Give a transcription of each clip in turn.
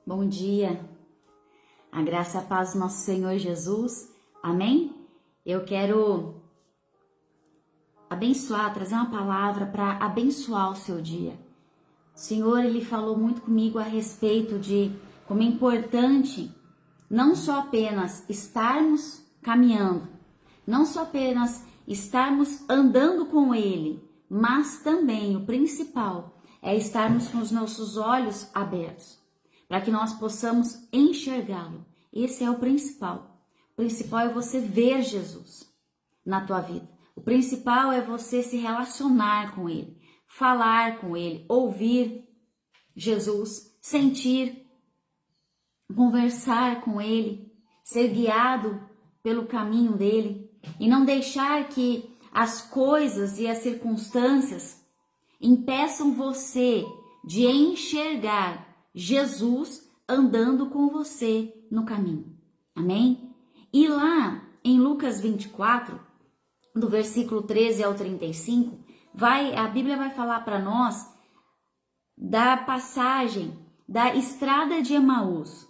Bom dia, a graça e a paz do nosso Senhor Jesus, amém? Eu quero abençoar, trazer uma palavra para abençoar o seu dia. O Senhor, Ele falou muito comigo a respeito de como é importante não só apenas estarmos caminhando, não só apenas estarmos andando com Ele, mas também o principal é estarmos com os nossos olhos abertos, para que nós possamos enxergá-lo. Esse é o principal. O principal é você ver Jesus na tua vida. O principal é você se relacionar com Ele, falar com Ele, ouvir Jesus, sentir, conversar com Ele, ser guiado pelo caminho dele e não deixar que as coisas e as circunstâncias impeçam você de enxergar Jesus andando com você no caminho. Amém? E lá em Lucas 24, do versículo 13 ao 35, a Bíblia vai falar para nós da passagem da estrada de Emaús.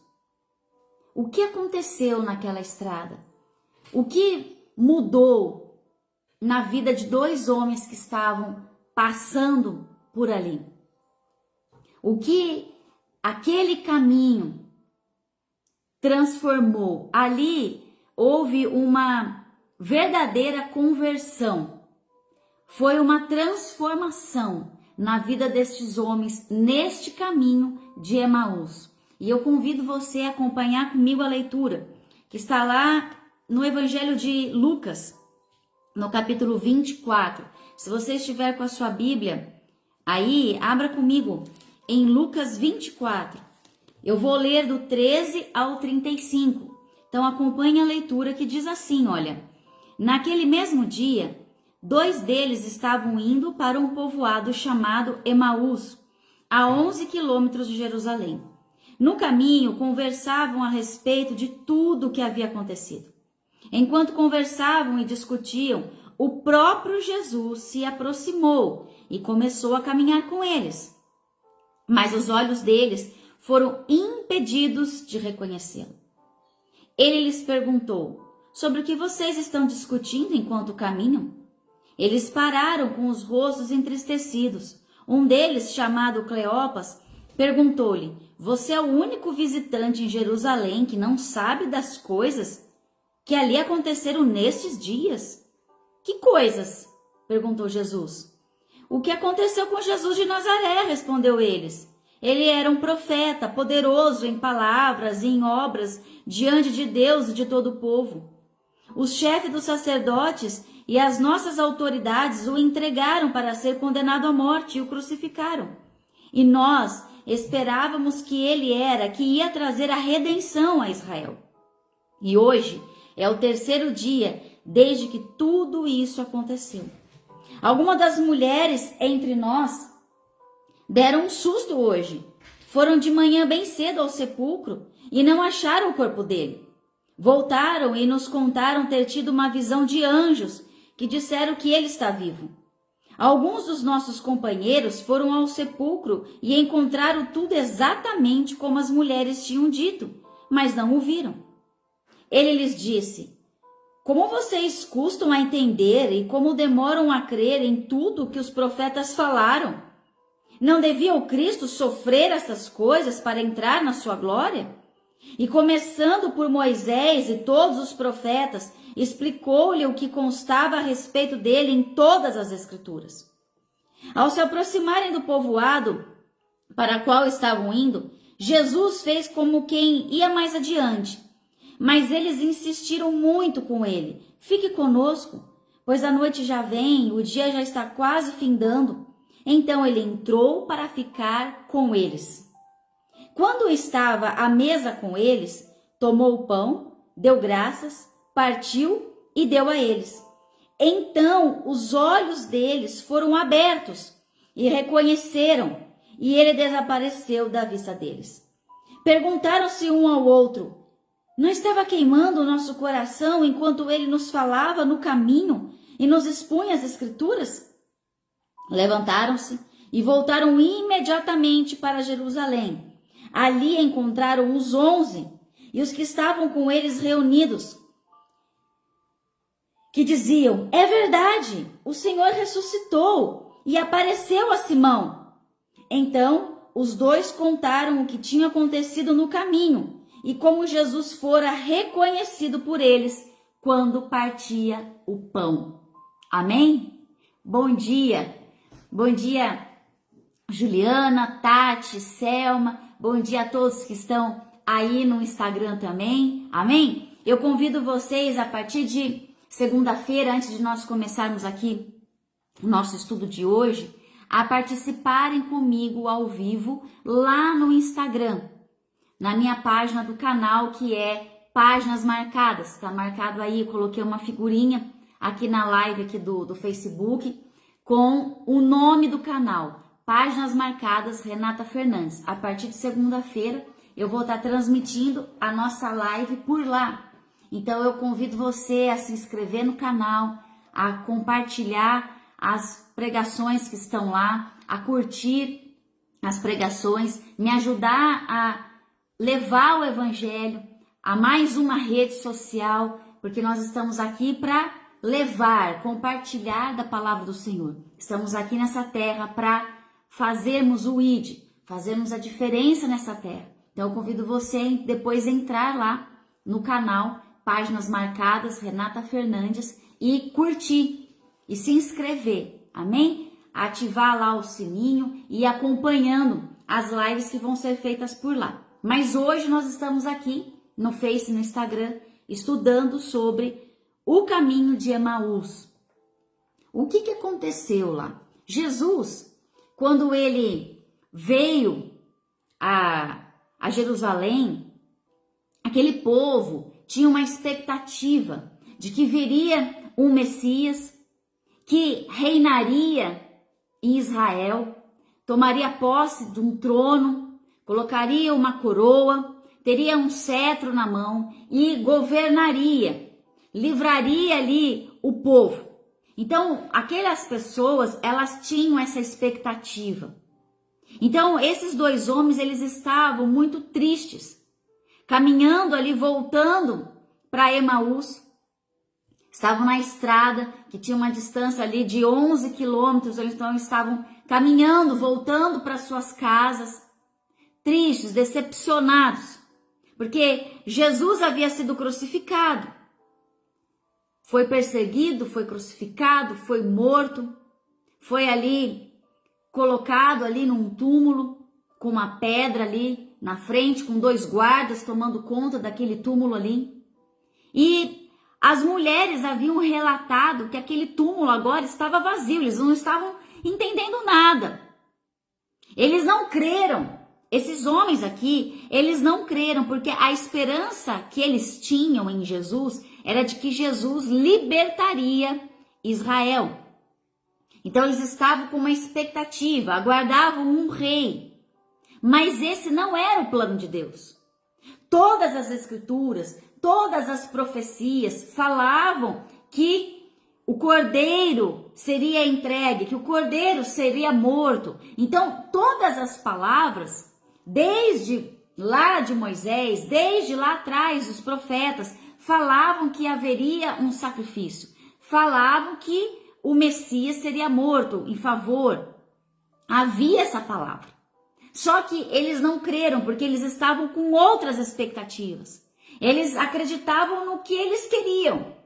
O que aconteceu naquela estrada? O que mudou na vida de dois homens que estavam passando por ali? O que aquele caminho transformou? Ali houve uma verdadeira conversão. Foi uma transformação na vida destes homens neste caminho de Emaús. E eu convido você a acompanhar comigo a leitura, que está lá no Evangelho de Lucas, no capítulo 24. Se você estiver com a sua Bíblia, aí abra comigo em Lucas 24. Eu vou ler do 13 ao 35. Então acompanhe a leitura que diz assim, olha: naquele mesmo dia, dois deles estavam indo para um povoado chamado Emaús, a 11 quilômetros de Jerusalém. No caminho, conversavam a respeito de tudo o que havia acontecido. Enquanto conversavam e discutiam, o próprio Jesus se aproximou e começou a caminhar com eles. Mas os olhos deles foram impedidos de reconhecê-lo. Ele lhes perguntou: sobre o que vocês estão discutindo enquanto caminham? Eles pararam com os rostos entristecidos. Um deles, chamado Cleopas, perguntou-lhe: você é o único visitante em Jerusalém que não sabe das coisas que ali aconteceram nestes dias? Que coisas? Perguntou Jesus. O que aconteceu com Jesus de Nazaré? Respondeu eles. Ele era um profeta, poderoso em palavras e em obras diante de Deus e de todo o povo. Os chefes dos sacerdotes e as nossas autoridades o entregaram para ser condenado à morte e o crucificaram. E nós esperávamos que ele que ia trazer a redenção a Israel. E hoje é o terceiro dia desde que tudo isso aconteceu. Algumas das mulheres entre nós deram um susto hoje. Foram de manhã bem cedo ao sepulcro e não acharam o corpo dele. Voltaram e nos contaram ter tido uma visão de anjos que disseram que ele está vivo. Alguns dos nossos companheiros foram ao sepulcro e encontraram tudo exatamente como as mulheres tinham dito, mas não o viram. Ele lhes disse: como vocês custam a entender e como demoram a crer em tudo que os profetas falaram? Não devia o Cristo sofrer estas coisas para entrar na sua glória? E começando por Moisés e todos os profetas, explicou-lhe o que constava a respeito dele em todas as Escrituras. Ao se aproximarem do povoado para o qual estavam indo, Jesus fez como quem ia mais adiante. Mas eles insistiram muito com ele: fique conosco, pois a noite já vem, o dia já está quase findando. Então ele entrou para ficar com eles. Quando estava à mesa com eles, tomou o pão, deu graças, partiu e deu a eles. Então os olhos deles foram abertos e reconheceram, e ele desapareceu da vista deles. Perguntaram-se um ao outro: não estava queimando o nosso coração enquanto ele nos falava no caminho e nos expunha as Escrituras? Levantaram-se e voltaram imediatamente para Jerusalém. Ali encontraram os 11 e os que estavam com eles reunidos, que diziam: é verdade, o Senhor ressuscitou e apareceu a Simão. Então os dois contaram o que tinha acontecido no caminho e como Jesus fora reconhecido por eles quando partia o pão. Amém? Bom dia, Juliana, Tati, Selma, bom dia a todos que estão aí no Instagram também, amém? Eu convido vocês a partir de segunda-feira, antes de nós começarmos aqui o nosso estudo de hoje, a participarem comigo ao vivo lá no Instagram, na minha página do canal, que é Páginas Marcadas. Tá marcado aí, eu coloquei uma figurinha aqui na live aqui do Facebook com o nome do canal, Páginas Marcadas Renata Fernandes. A partir de segunda-feira eu vou estar transmitindo a nossa live por lá. Então eu convido você a se inscrever no canal, a compartilhar as pregações que estão lá, a curtir as pregações, me ajudar a levar o evangelho a mais uma rede social, porque nós estamos aqui para levar, compartilhar da palavra do Senhor. Estamos aqui nessa terra para fazermos o ID, fazermos a diferença nessa terra. Então eu convido você depois a entrar lá no canal Páginas Marcadas Renata Fernandes e curtir e se inscrever, amém? Ativar lá o sininho e ir acompanhando as lives que vão ser feitas por lá. Mas hoje nós estamos aqui no Face e no Instagram estudando sobre o caminho de Emaús. O que aconteceu lá? Jesus, quando ele veio a Jerusalém, aquele povo tinha uma expectativa de que viria um Messias que reinaria em Israel, tomaria posse de um trono, colocaria uma coroa, teria um cetro na mão e governaria, livraria ali o povo. Então, aquelas pessoas, elas tinham essa expectativa. Então, esses dois homens, eles estavam muito tristes, caminhando ali, voltando para Emaús. Estavam na estrada, que tinha uma distância ali de 11 quilômetros, então estavam caminhando, voltando para suas casas, tristes, decepcionados, porque Jesus havia sido crucificado. Foi perseguido, foi crucificado, foi morto, foi ali colocado ali num túmulo, com uma pedra ali na frente, com 2 guardas tomando conta daquele túmulo ali. E as mulheres haviam relatado que aquele túmulo agora estava vazio, eles não estavam entendendo nada. Eles não creram. Esses homens aqui, eles não creram, porque a esperança que eles tinham em Jesus era de que Jesus libertaria Israel. Então eles estavam com uma expectativa, aguardavam um rei. Mas esse não era o plano de Deus. Todas as escrituras, todas as profecias falavam que o cordeiro seria entregue, que o cordeiro seria morto. Então, todas as palavras, desde lá de Moisés, desde lá atrás, os profetas, falavam que haveria um sacrifício. Falavam que o Messias seria morto em favor. Havia essa palavra. Só que eles não creram, porque eles estavam com outras expectativas. Eles acreditavam no que eles queriam.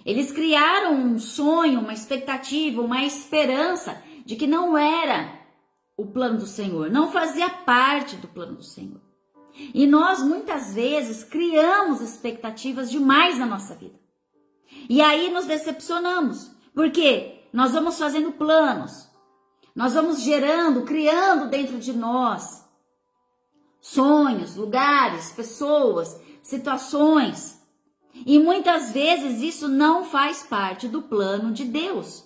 Eles criaram um sonho, uma expectativa, uma esperança de que não era o plano do Senhor, não fazia parte do plano do Senhor. E nós muitas vezes criamos expectativas demais na nossa vida. E aí nos decepcionamos, porque nós vamos fazendo planos, nós vamos gerando, criando dentro de nós sonhos, lugares, pessoas, situações. E muitas vezes isso não faz parte do plano de Deus.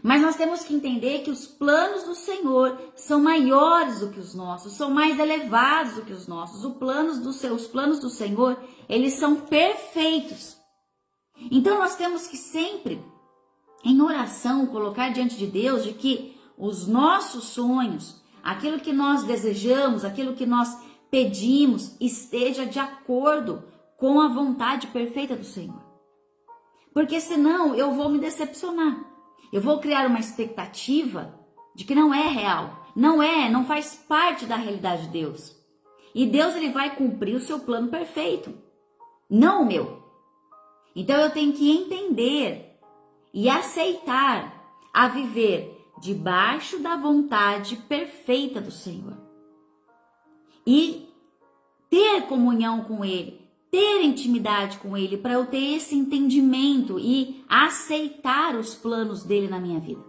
Mas nós temos que entender que os planos do Senhor são maiores do que os nossos, são mais elevados do que os nossos. Os planos do Senhor, eles são perfeitos. Então nós temos que sempre, em oração, colocar diante de Deus de que os nossos sonhos, aquilo que nós desejamos, aquilo que nós pedimos, esteja de acordo com a vontade perfeita do Senhor. Porque senão eu vou me decepcionar. Eu vou criar uma expectativa de que não é real. Não faz parte da realidade de Deus. E Deus, ele vai cumprir o seu plano perfeito, não o meu. Então eu tenho que entender e aceitar a viver debaixo da vontade perfeita do Senhor. E ter comunhão com Ele, ter intimidade com Ele, para eu ter esse entendimento e aceitar os planos dele na minha vida.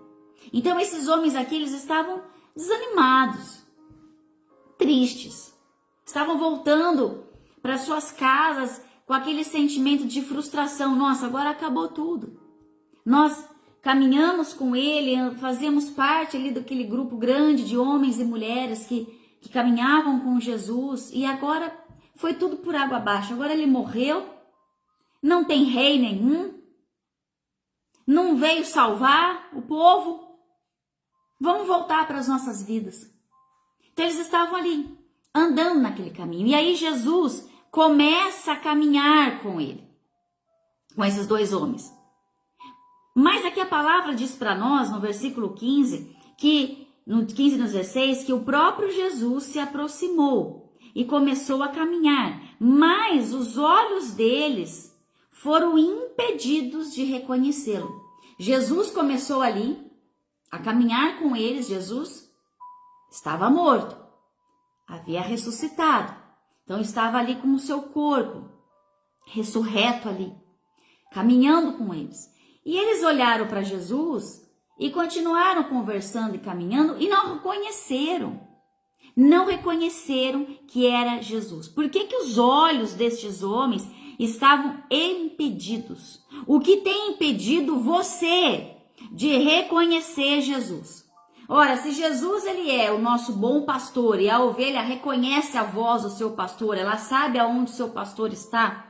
Então esses homens aqui, eles estavam desanimados, tristes, estavam voltando para suas casas com aquele sentimento de frustração. Nossa, agora acabou tudo. Nós caminhamos com ele, fazíamos parte ali daquele grupo grande de homens e mulheres que caminhavam com Jesus, e agora foi tudo por água abaixo. Agora ele morreu, não tem rei nenhum, não veio salvar o povo. Vamos voltar para as nossas vidas. Então eles estavam ali, andando naquele caminho. E aí Jesus começa a caminhar com ele, com esses dois homens. Mas aqui a palavra diz para nós, no versículo 15, no 15 e no 16, que o próprio Jesus se aproximou e começou a caminhar. Mas os olhos deles foram impedidos de reconhecê-lo. Jesus começou ali a caminhar com eles. Jesus estava morto, havia ressuscitado. Então estava ali com o seu corpo ressurreto ali, caminhando com eles. E eles olharam para Jesus e continuaram conversando e caminhando e não reconheceram que era Jesus. Por que os olhos destes homens estavam impedidos? O que tem impedido você de reconhecer Jesus? Ora, se Jesus, ele é o nosso bom pastor e a ovelha reconhece a voz do seu pastor, ela sabe aonde o seu pastor está,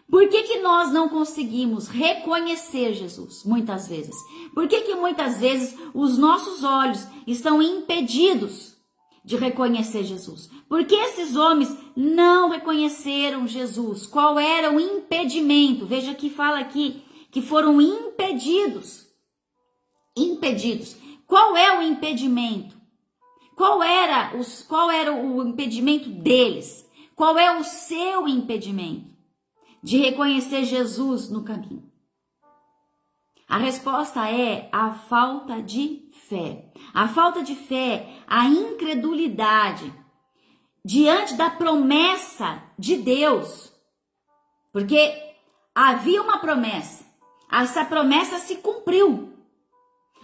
por que nós não conseguimos reconhecer Jesus muitas vezes? Por que muitas vezes os nossos olhos estão impedidos de reconhecer Jesus? Porque esses homens não reconheceram Jesus. Qual era o impedimento? Veja que fala aqui que foram impedidos. Impedidos. Qual é o impedimento? Qual era o impedimento deles? Qual é o seu impedimento de reconhecer Jesus no caminho? A resposta é a falta de fé. A falta de fé, a incredulidade diante da promessa de Deus. Porque havia uma promessa. Essa promessa se cumpriu.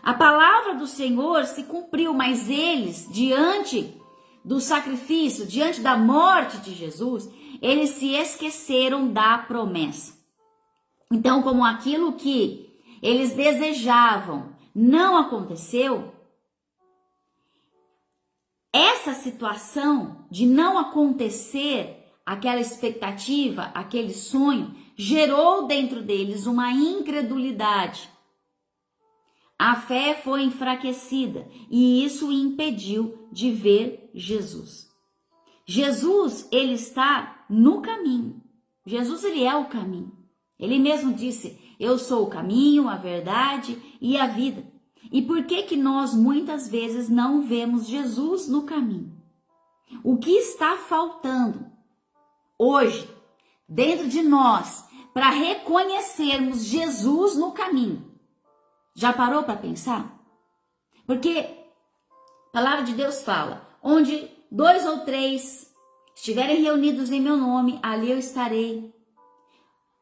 A palavra do Senhor se cumpriu, mas eles, diante do sacrifício, diante da morte de Jesus, eles se esqueceram da promessa. Então, como aquilo que eles desejavam não aconteceu, essa situação de não acontecer aquela expectativa, aquele sonho, gerou dentro deles uma incredulidade. A fé foi enfraquecida e isso impediu de ver Jesus. Jesus, ele está no caminho. Jesus, ele é o caminho. Ele mesmo disse: eu sou o caminho, a verdade e a vida. E por que nós muitas vezes não vemos Jesus no caminho? O que está faltando hoje dentro de nós para reconhecermos Jesus no caminho? Já parou para pensar? Porque a palavra de Deus fala: onde 2 ou 3 estiverem reunidos em meu nome, ali eu estarei.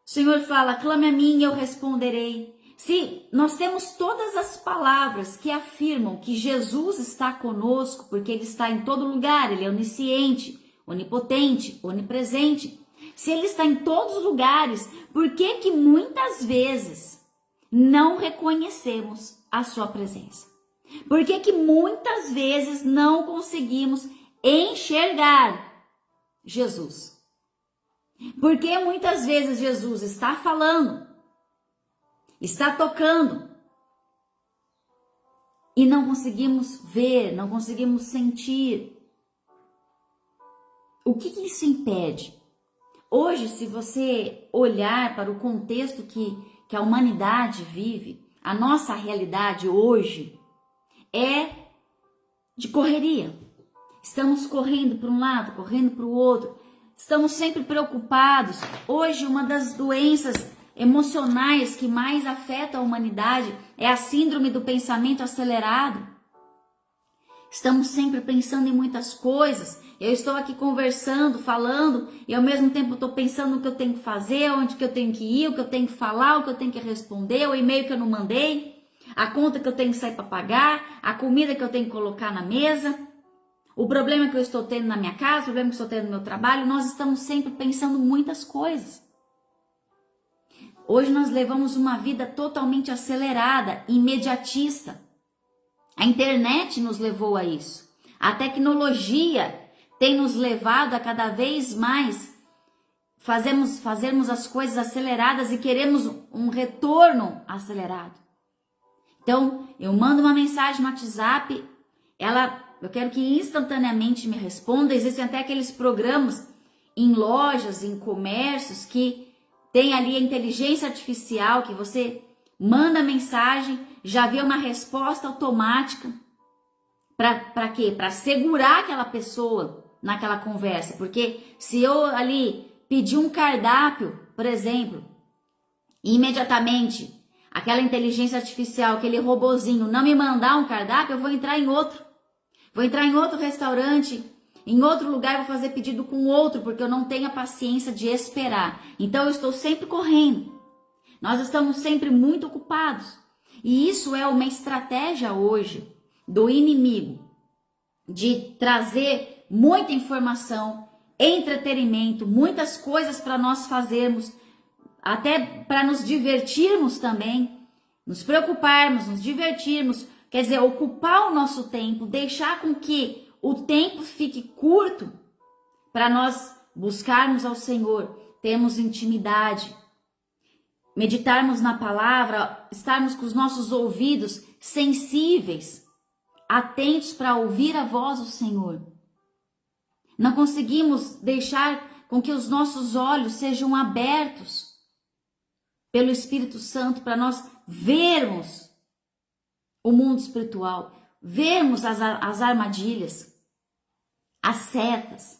O Senhor fala: clame a mim e eu responderei. Se nós temos todas as palavras que afirmam que Jesus está conosco, porque Ele está em todo lugar, Ele é onisciente, onipotente, onipresente. Se Ele está em todos os lugares, por que muitas vezes não reconhecemos a sua presença? Por que muitas vezes não conseguimos enxergar Jesus? Porque muitas vezes Jesus está falando, está tocando, e não conseguimos ver, não conseguimos sentir. O que isso impede? Hoje, se você olhar para o contexto que a humanidade vive, a nossa realidade hoje é de correria. Estamos correndo para um lado, correndo para o outro. Estamos sempre preocupados. Hoje, uma das doenças emocionais que mais afeta a humanidade é a síndrome do pensamento acelerado. Estamos sempre pensando em muitas coisas. Eu estou aqui conversando, falando, e ao mesmo tempo estou pensando no que eu tenho que fazer, onde que eu tenho que ir, o que eu tenho que falar, o que eu tenho que responder, o e-mail que eu não mandei, a conta que eu tenho que sair para pagar, a comida que eu tenho que colocar na mesa, o problema que eu estou tendo na minha casa, o problema que eu estou tendo no meu trabalho. Nós estamos sempre pensando muitas coisas. Hoje nós levamos uma vida totalmente acelerada, imediatista. A internet nos levou a isso. A tecnologia tem nos levado a cada vez mais fazermos as coisas aceleradas e queremos um retorno acelerado. Então, eu mando uma mensagem no WhatsApp, eu quero que instantaneamente me responda. Existem até aqueles programas em lojas, em comércios, que tem ali a inteligência artificial, que você manda mensagem, já vê uma resposta automática. Para quê? Para segurar aquela pessoa naquela conversa. Porque se eu ali pedir um cardápio, por exemplo, e imediatamente aquela inteligência artificial, aquele robozinho não me mandar um cardápio, eu vou entrar em outro. Vou entrar em outro restaurante, em outro lugar, vou fazer pedido com outro, porque eu não tenho a paciência de esperar. Então eu estou sempre correndo. Nós estamos sempre muito ocupados. E isso é uma estratégia hoje do inimigo de trazer muita informação, entretenimento, muitas coisas para nós fazermos, até para nos divertirmos também, nos preocuparmos, nos divertirmos, quer dizer, ocupar o nosso tempo, deixar com que o tempo fique curto para nós buscarmos ao Senhor, termos intimidade, meditarmos na palavra, estarmos com os nossos ouvidos sensíveis, atentos para ouvir a voz do Senhor. Não conseguimos deixar com que os nossos olhos sejam abertos pelo Espírito Santo para nós vermos o mundo espiritual, vermos as armadilhas, as setas,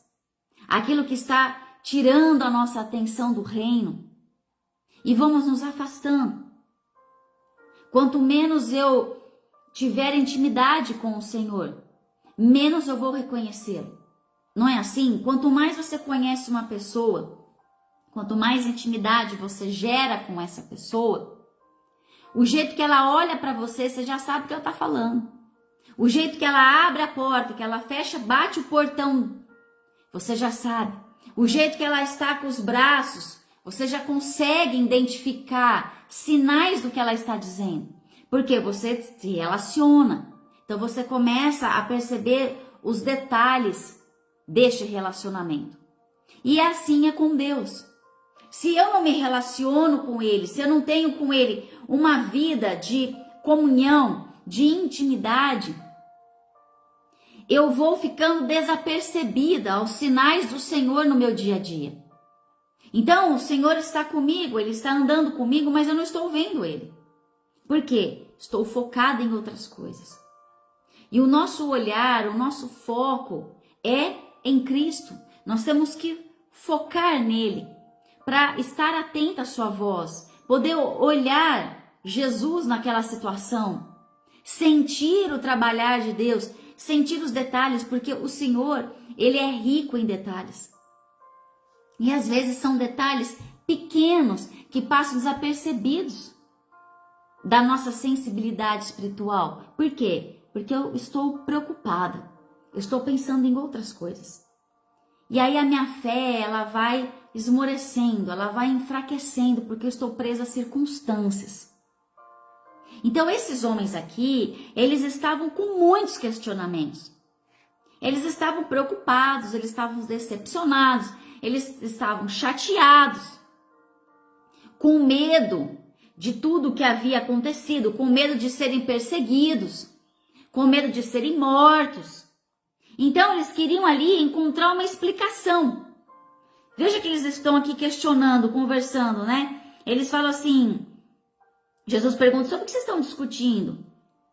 aquilo que está tirando a nossa atenção do reino, e vamos nos afastando. Quanto menos eu tiver intimidade com o Senhor, menos eu vou reconhecê-lo. Não é assim? Quanto mais você conhece uma pessoa, quanto mais intimidade você gera com essa pessoa, o jeito que ela olha para você, você já sabe o que ela está falando. O jeito que ela abre a porta, que ela fecha, bate o portão, você já sabe. O jeito que ela está com os braços, você já consegue identificar sinais do que ela está dizendo. Porque você se relaciona. Então você começa a perceber os detalhes deste relacionamento. E assim é com Deus. Se eu não me relaciono com Ele, se eu não tenho com Ele uma vida de comunhão, de intimidade, eu vou ficando desapercebida aos sinais do Senhor no meu dia a dia. Então, o Senhor está comigo, Ele está andando comigo, mas eu não estou vendo Ele. Por quê? Estou focada em outras coisas. E o nosso olhar, o nosso foco é em Cristo. Nós temos que focar nele para estar atenta à sua voz, poder olhar Jesus naquela situação, sentir o trabalhar de Deus, sentir os detalhes, porque o Senhor, Ele é rico em detalhes. E às vezes são detalhes pequenos que passam desapercebidos da nossa sensibilidade espiritual. Por quê? Porque eu estou preocupada, eu estou pensando em outras coisas. E aí a minha fé, ela vai esmorecendo, ela vai enfraquecendo, porque eu estou presa a circunstâncias. Então esses homens aqui, eles estavam com muitos questionamentos. Eles estavam preocupados, eles estavam decepcionados, eles estavam chateados, com medo de tudo que havia acontecido, com medo de serem perseguidos. com medo de serem mortos. Então eles queriam ali encontrar uma explicação. Veja que eles estão aqui questionando, conversando, né? Eles falam assim, Jesus pergunta, sobre o que vocês estão discutindo?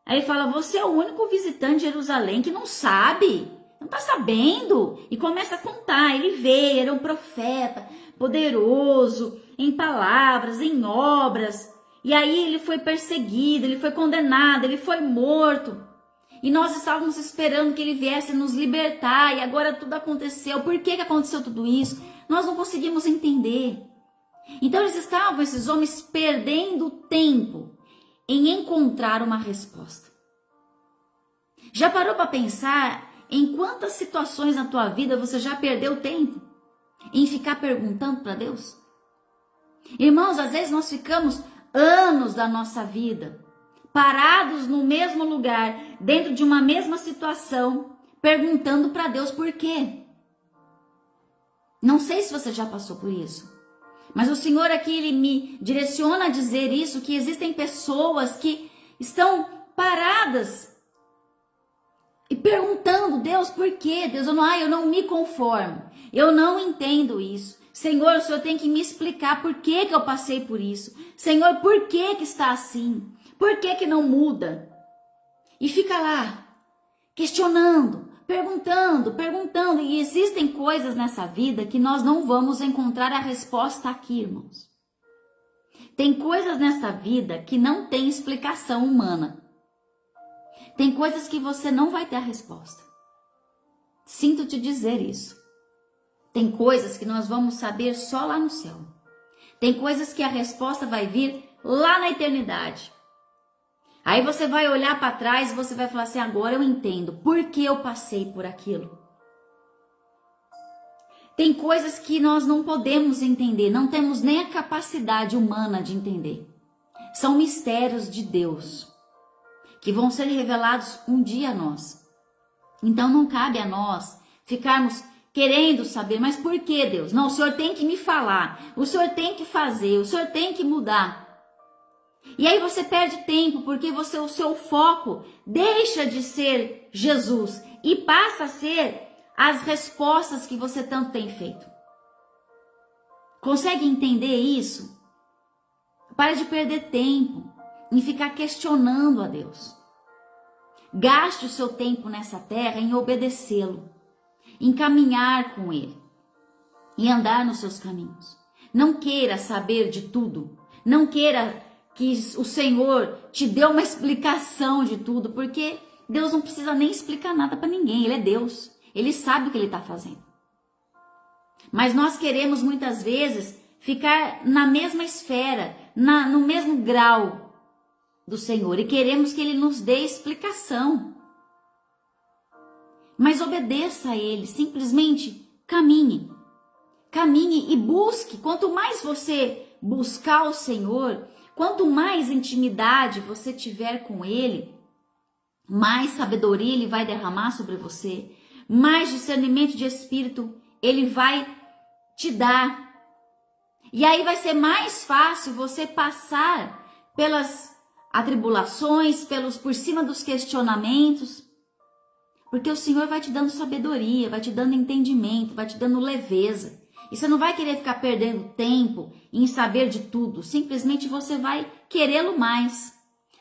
Aí ele fala, você é o único visitante de Jerusalém que não sabe, não está sabendo. E começa a contar, ele veio, era um profeta poderoso, em palavras, em obras. E aí ele foi perseguido, ele foi condenado, ele foi morto. E nós estávamos esperando que ele viesse nos libertar, e agora tudo aconteceu. Por que aconteceu tudo isso? Nós não conseguimos entender. Então esses homens, perdendo tempo em encontrar uma resposta. Já parou para pensar em quantas situações na tua vida você já perdeu tempo em ficar perguntando para Deus? Irmãos, às vezes nós ficamos anos da nossa vida parados no mesmo lugar, dentro de uma mesma situação, perguntando para Deus por quê. Não sei se você já passou por isso, mas o Senhor aqui, Ele me direciona a dizer isso, que existem pessoas que estão paradas e perguntando, Deus, por quê? Deus, eu não me conformo, eu não entendo isso. Senhor, o Senhor tem que me explicar por que eu passei por isso. Senhor, por que está assim? Por que não muda? E fica lá, questionando, perguntando. E existem coisas nessa vida que nós não vamos encontrar a resposta aqui, irmãos. Tem coisas nessa vida que não tem explicação humana. Tem coisas que você não vai ter a resposta. Sinto te dizer isso. Tem coisas que nós vamos saber só lá no céu. Tem coisas que a resposta vai vir lá na eternidade. Aí você vai olhar para trás e você vai falar assim, agora eu entendo por que eu passei por aquilo. Tem coisas que nós não podemos entender, não temos nem a capacidade humana de entender. São mistérios de Deus, que vão ser revelados um dia a nós. Então não cabe a nós ficarmos querendo saber, mas por que, Deus? Não, o Senhor tem que me falar, o Senhor tem que fazer, o Senhor tem que mudar. E aí você perde tempo, porque o seu foco deixa de ser Jesus e passa a ser as respostas que você tanto tem feito. Consegue entender isso? Pare de perder tempo em ficar questionando a Deus. Gaste o seu tempo nessa terra em obedecê-lo, em caminhar com Ele, em andar nos seus caminhos. Não queira saber de tudo, não queira que o Senhor te dê uma explicação de tudo, porque Deus não precisa nem explicar nada para ninguém, Ele é Deus, Ele sabe o que Ele está fazendo. Mas nós queremos muitas vezes ficar na mesma esfera, no mesmo grau do Senhor, e queremos que Ele nos dê explicação. Mas obedeça a Ele, simplesmente caminhe e busque. Quanto mais você buscar o Senhor, quanto mais intimidade você tiver com Ele, mais sabedoria Ele vai derramar sobre você, mais discernimento de espírito Ele vai te dar. E aí vai ser mais fácil você passar pelas atribulações, por cima dos questionamentos, porque o Senhor vai te dando sabedoria, vai te dando entendimento, vai te dando leveza. E você não vai querer ficar perdendo tempo em saber de tudo. Simplesmente você vai querê-lo mais.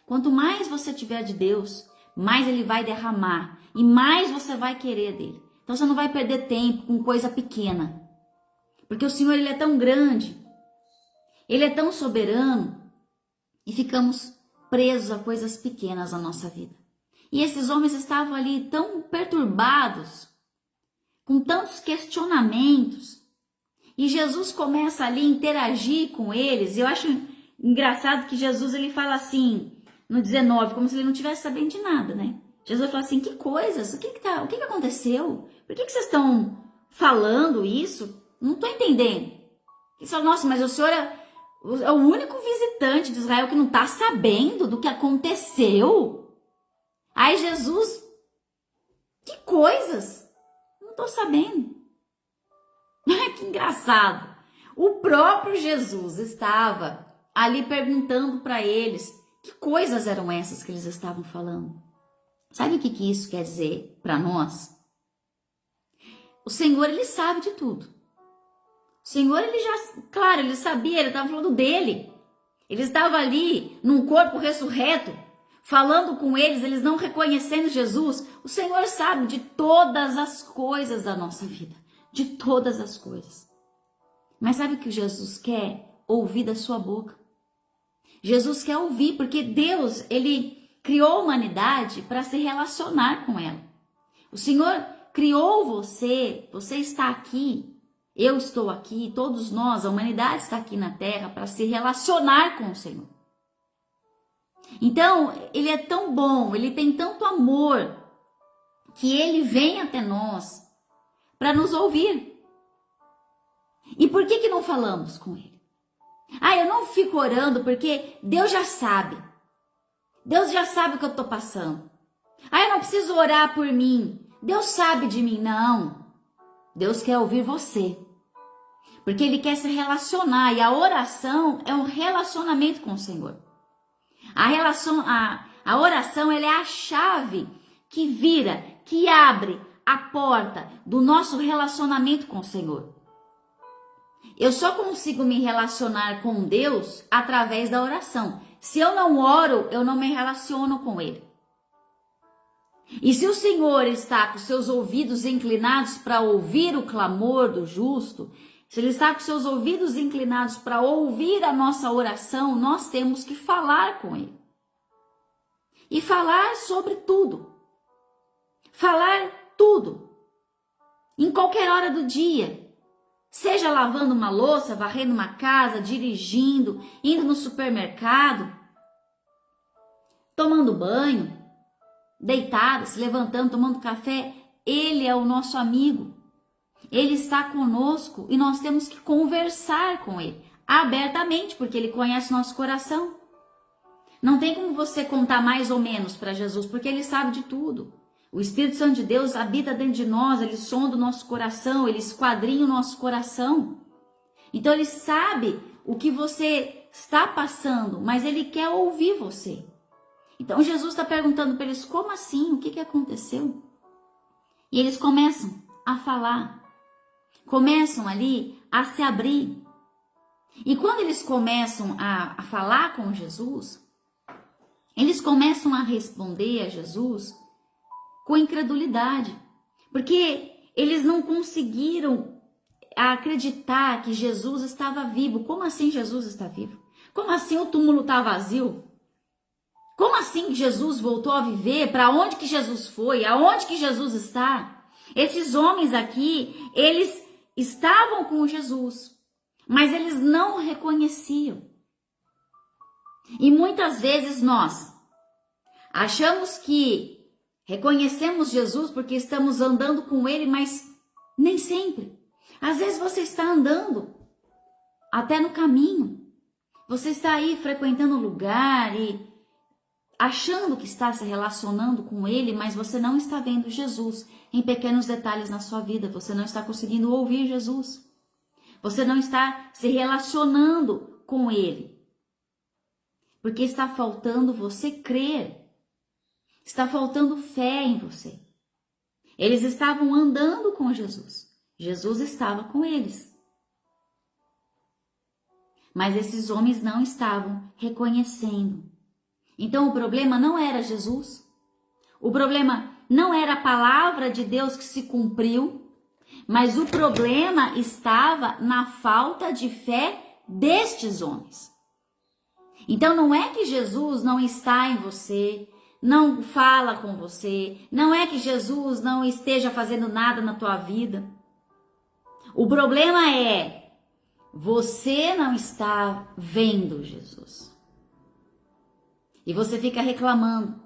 Quanto mais você tiver de Deus, mais Ele vai derramar. E mais você vai querer dele. Então você não vai perder tempo com coisa pequena. Porque o Senhor, Ele é tão grande. Ele é tão soberano. E ficamos presos a coisas pequenas na nossa vida. E esses homens estavam ali tão perturbados, com tantos questionamentos. E Jesus começa ali a interagir com eles. Eu acho engraçado que Jesus, ele fala assim, no 19, como se ele não tivesse sabendo de nada, né? Jesus fala assim, que coisas? O que aconteceu? Por que vocês estão falando isso? Não estou entendendo. Ele fala, nossa, mas o Senhor é o único visitante de Israel que não está sabendo do que aconteceu. Aí Jesus, que coisas? Não estou sabendo. Que engraçado. O próprio Jesus estava ali perguntando para eles que coisas eram essas que eles estavam falando. Sabe o que isso quer dizer para nós? O Senhor, ele sabe de tudo. O Senhor, ele já, claro, ele sabia, ele estava falando dele. Ele estava ali num corpo ressurreto, falando com eles não reconhecendo Jesus. O Senhor sabe de todas as coisas da nossa vida, de todas as coisas. Mas sabe o que Jesus quer ouvir da sua boca? Jesus quer ouvir, porque Deus, ele criou a humanidade para se relacionar com ela. O Senhor criou você, você está aqui, eu estou aqui, todos nós, a humanidade está aqui na terra para se relacionar com o Senhor. Então, ele é tão bom, ele tem tanto amor, que ele vem até nós para nos ouvir. E por que não falamos com ele? Eu não fico orando porque Deus já sabe. Deus já sabe o que eu estou passando. Eu não preciso orar por mim. Deus sabe de mim. Não. Deus quer ouvir você. Porque ele quer se relacionar. E a oração é um relacionamento com o Senhor. A oração ela é a chave que vira, que abre a porta do nosso relacionamento com o Senhor. Eu só consigo me relacionar com Deus através da oração. Se eu não oro, eu não me relaciono com Ele. E se o Senhor está com seus ouvidos inclinados para ouvir o clamor do justo, se Ele está com seus ouvidos inclinados para ouvir a nossa oração, nós temos que falar com Ele. E falar sobre tudo. Falar tudo. Em qualquer hora do dia. Seja lavando uma louça, varrendo uma casa, dirigindo, indo no supermercado, tomando banho, deitado, se levantando, tomando café. Ele é o nosso amigo. Ele está conosco e nós temos que conversar com ele abertamente, porque ele conhece o nosso coração. Não tem como você contar mais ou menos para Jesus, porque ele sabe de tudo. O Espírito Santo de Deus habita dentro de nós, ele sonda o nosso coração, ele esquadrinha o nosso coração. Então ele sabe o que você está passando, mas ele quer ouvir você. Então Jesus está perguntando para eles, como assim? O que aconteceu? E eles começam a falar, começam ali a se abrir. E quando eles começam a falar com Jesus, eles começam a responder a Jesus com incredulidade, porque eles não conseguiram acreditar que Jesus estava vivo. Como assim Jesus está vivo? Como assim o túmulo está vazio? Como assim Jesus voltou a viver? Para onde que Jesus foi? Aonde que Jesus está? Esses homens aqui, eles estavam com Jesus, mas eles não o reconheciam. E muitas vezes nós achamos que reconhecemos Jesus porque estamos andando com Ele, mas nem sempre. Às vezes você está andando até no caminho. Você está aí frequentando um lugar e achando que está se relacionando com Ele, mas você não está vendo Jesus em pequenos detalhes na sua vida. Você não está conseguindo ouvir Jesus. Você não está se relacionando com Ele. Porque está faltando você crer. Está faltando fé em você. Eles estavam andando com Jesus. Jesus estava com eles. Mas esses homens não estavam reconhecendo. Então o problema não era Jesus. O problema não era a palavra de Deus que se cumpriu. Mas o problema estava na falta de fé destes homens. Então não é que Jesus não está em você, não fala com você, não é que Jesus não esteja fazendo nada na tua vida. O problema é, você não está vendo Jesus. E você fica reclamando,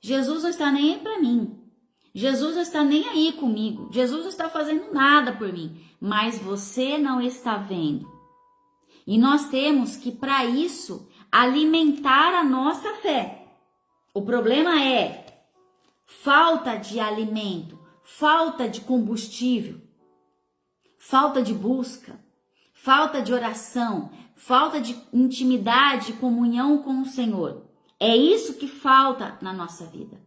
Jesus não está nem aí para mim, Jesus não está nem aí comigo, Jesus não está fazendo nada por mim, mas você não está vendo. E nós temos que, para isso, alimentar a nossa fé. O problema é falta de alimento, falta de combustível, falta de busca, falta de oração, falta de intimidade e comunhão com o Senhor. É isso que falta na nossa vida.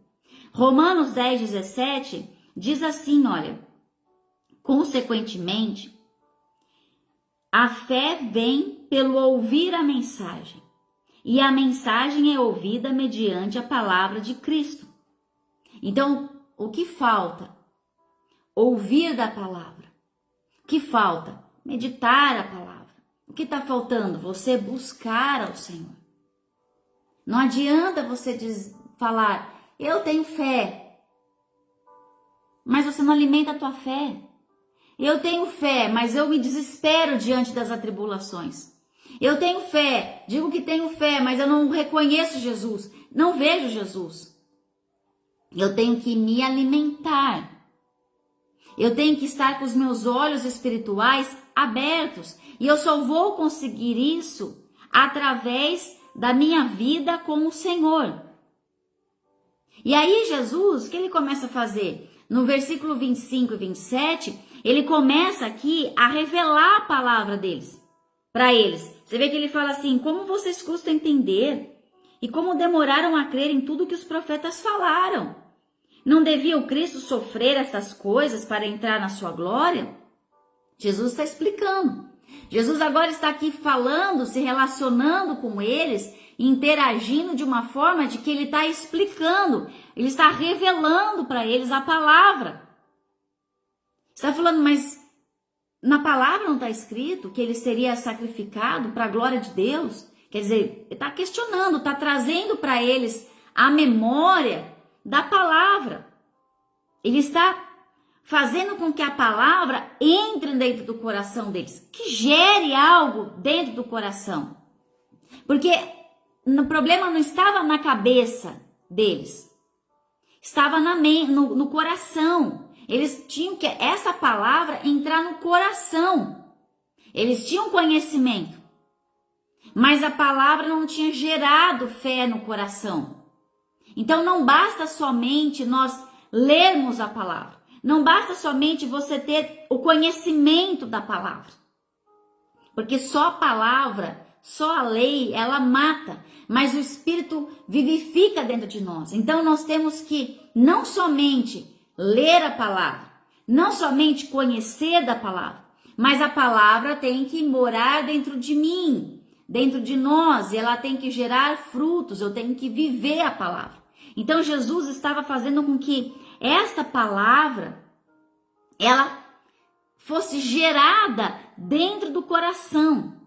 Romanos 10:17 diz assim, olha, consequentemente, a fé vem pelo ouvir a mensagem, e a mensagem é ouvida mediante a palavra de Cristo. Então, o que falta? Ouvir da palavra. O que falta? Meditar a palavra. O que está faltando? Você buscar ao Senhor. Não adianta você falar, eu tenho fé, mas você não alimenta a tua fé. Eu tenho fé, mas eu me desespero diante das atribulações. Eu tenho fé, digo que tenho fé, mas eu não reconheço Jesus, não vejo Jesus. Eu tenho que me alimentar. Eu tenho que estar com os meus olhos espirituais abertos. E eu só vou conseguir isso através da minha vida com o Senhor. E aí Jesus, o que ele começa a fazer? No versículo 25 e 27, ele começa aqui a revelar a palavra deles, para eles. Você vê que ele fala assim, como vocês custam entender e como demoraram a crer em tudo que os profetas falaram. Não devia o Cristo sofrer estas coisas para entrar na sua glória? Jesus está explicando. Jesus agora está aqui falando, se relacionando com eles, interagindo de uma forma de que ele está explicando, ele está revelando para eles a palavra. Está falando, mas na palavra não está escrito que ele seria sacrificado para a glória de Deus? Quer dizer, ele está questionando, está trazendo para eles a memória da palavra. Ele está fazendo com que a palavra entre dentro do coração deles, que gere algo dentro do coração. Porque o problema não estava na cabeça deles, estava no coração. Eles tinham que essa palavra entrar no coração. Eles tinham conhecimento, mas a palavra não tinha gerado fé no coração. Então não basta somente nós lermos a palavra. Não basta somente você ter o conhecimento da palavra. Porque só a palavra, só a lei, ela mata. Mas o Espírito vivifica dentro de nós. Então nós temos que não somente ler a palavra, não somente conhecer da palavra, mas a palavra tem que morar dentro de mim, dentro de nós. E ela tem que gerar frutos, eu tenho que viver a palavra. Então Jesus estava fazendo com que esta palavra, ela fosse gerada dentro do coração.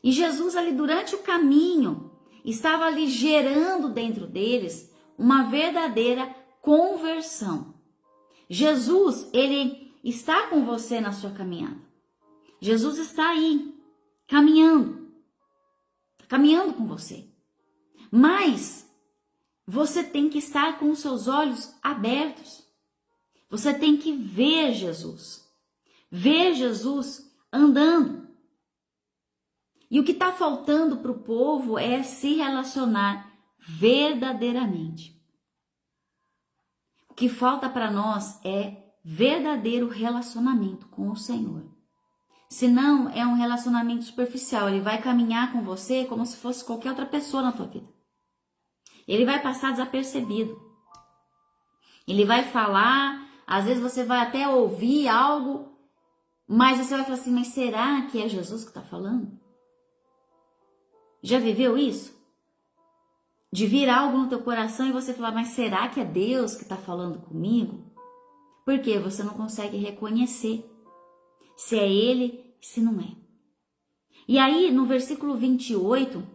E Jesus ali durante o caminho, estava ali gerando dentro deles uma verdadeira conversão. Jesus, ele está com você na sua caminhada. Jesus está aí, caminhando com você. Mas você tem que estar com os seus olhos abertos. Você tem que ver Jesus andando. E o que está faltando para o povo é se relacionar verdadeiramente. O que falta para nós é verdadeiro relacionamento com o Senhor. Senão é um relacionamento superficial. Ele vai caminhar com você como se fosse qualquer outra pessoa na tua vida. Ele vai passar desapercebido. Ele vai falar, às vezes você vai até ouvir algo, mas você vai falar assim, mas será que é Jesus que está falando? Já viveu isso? De vir algo no teu coração e você falar, mas será que é Deus que está falando comigo? Porque você não consegue reconhecer se é Ele, se não é. E aí, no versículo 28,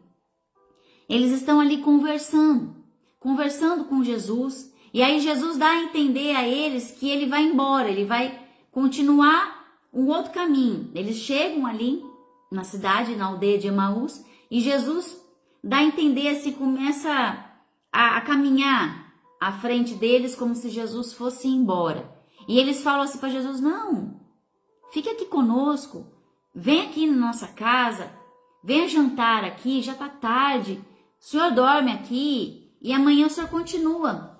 eles estão ali conversando com Jesus. E aí Jesus dá a entender a eles que ele vai embora, ele vai continuar um outro caminho. Eles chegam ali na cidade, na aldeia de Emaús, e Jesus dá a entender assim, começa a caminhar à frente deles como se Jesus fosse embora. E eles falam assim para Jesus, não, fique aqui conosco, vem aqui na nossa casa, venha jantar aqui, já está tarde, o senhor dorme aqui e amanhã o senhor continua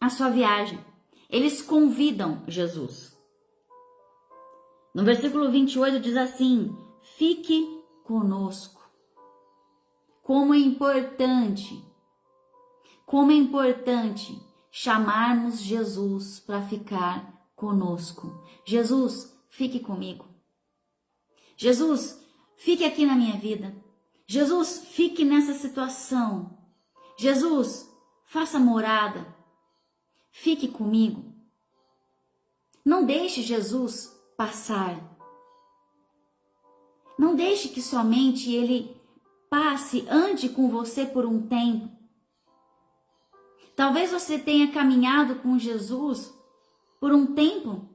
a sua viagem. Eles convidam Jesus. No versículo 28 diz assim, fique conosco. Como é importante chamarmos Jesus para ficar conosco. Jesus, fique comigo. Jesus, fique aqui na minha vida. Jesus, fique nessa situação. Jesus, faça morada. Fique comigo. Não deixe Jesus passar. Não deixe que somente Ele passe, ande com você por um tempo. Talvez você tenha caminhado com Jesus por um tempo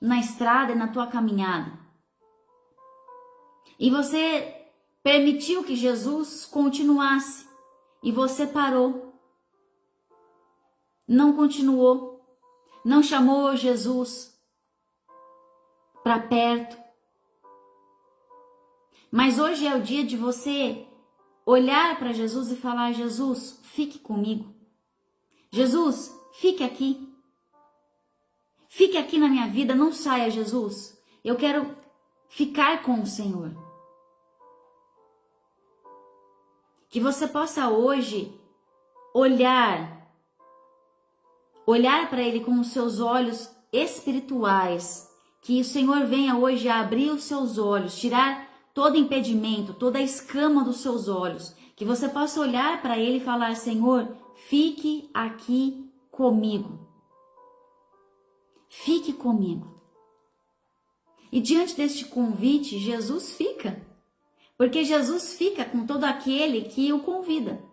na estrada e na tua caminhada. E você permitiu que Jesus continuasse e você parou. Não continuou, não chamou Jesus para perto. Mas hoje é o dia de você olhar para Jesus e falar: Jesus, fique comigo. Jesus, fique aqui. Fique aqui na minha vida, não saia, Jesus. Eu quero ficar com o Senhor. Que você possa hoje olhar para Ele com os seus olhos espirituais. Que o Senhor venha hoje a abrir os seus olhos, tirar todo impedimento, toda a escama dos seus olhos. Que você possa olhar para Ele e falar: Senhor, fique aqui comigo. Fique comigo. E diante deste convite, Jesus fica. Porque Jesus fica com todo aquele que o convida.